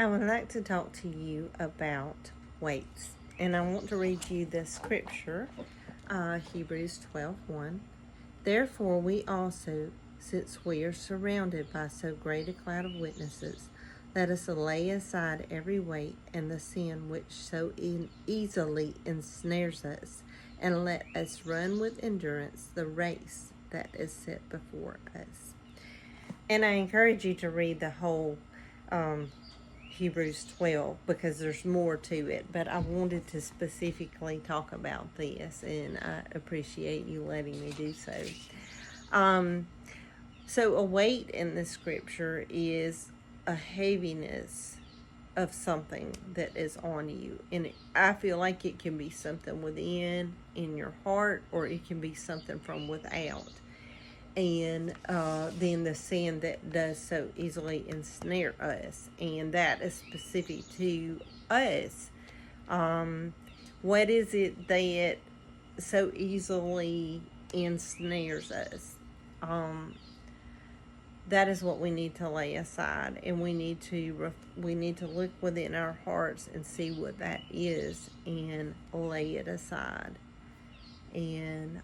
I would like to talk to you about weights. And I want to read you the scripture, Hebrews 12:1. Therefore, we also, since we are surrounded by so great a cloud of witnesses, let us lay aside every weight and the sin which so easily ensnares us, and let us run with endurance the race that is set before us. And I encourage you to read the whole Hebrews 12 because there's more to it, but I wanted to specifically talk about this, and I appreciate you letting me do so. So a weight in the scripture is a heaviness of something that is on you, and I feel like it can be something within in your heart, or it can be something from without. And then the sin that does so easily ensnare us, and that is specific to us. What is it that so easily ensnares us? That is what we need to lay aside, and we need to look within our hearts and see what that is, and lay it aside. And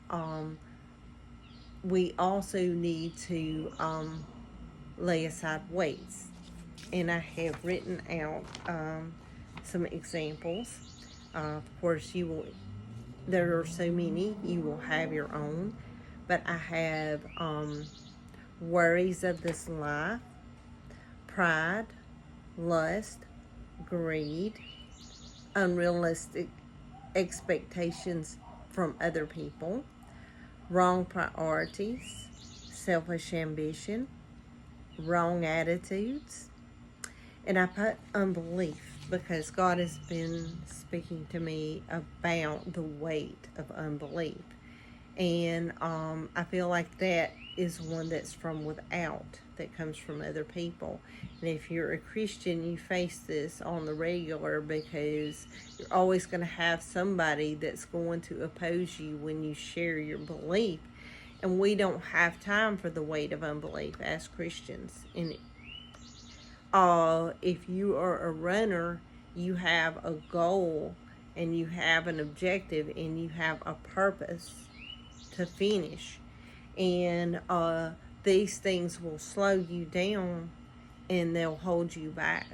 we also need to lay aside weights. And I have written out some examples. Of course, there are so many, you will have your own. But I have worries of this life, pride, lust, greed, unrealistic expectations from other people, wrong priorities, selfish ambition, wrong attitudes. And I put unbelief because God has been speaking to me about the weight of unbelief. And I feel like that is one that's from without, that comes from other people. And if you're a Christian, you face this on the regular because you're always going to have somebody that's going to oppose you when you share your belief. And we don't have time for the weight of unbelief as Christians. And if you are a runner, you have a goal, and you have an objective, and you have a purpose to finish. And these things will slow you down, and they'll hold you back.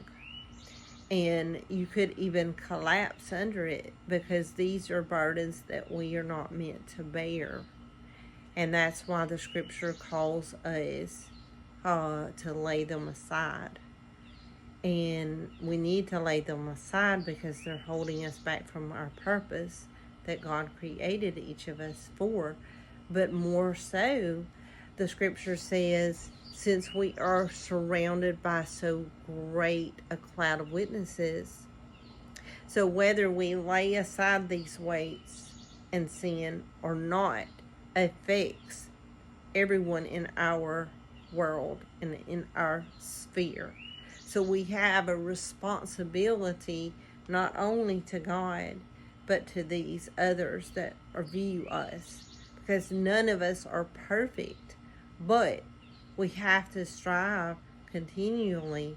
And you could even collapse under it, because these are burdens that we are not meant to bear. And that's why the scripture calls us to lay them aside. And we need to lay them aside because they're holding us back from our purpose that God created each of us for. But more so, the scripture says, since we are surrounded by so great a cloud of witnesses, so whether we lay aside these weights and sin or not affects everyone in our world and in our sphere. So we have a responsibility not only to God, but to these others that view us. Because none of us are perfect, but we have to strive continually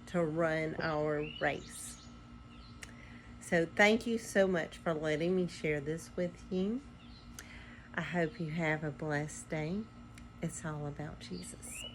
to run our race. So thank you so much for letting me share this with you. I hope you have a blessed day. It's all about Jesus.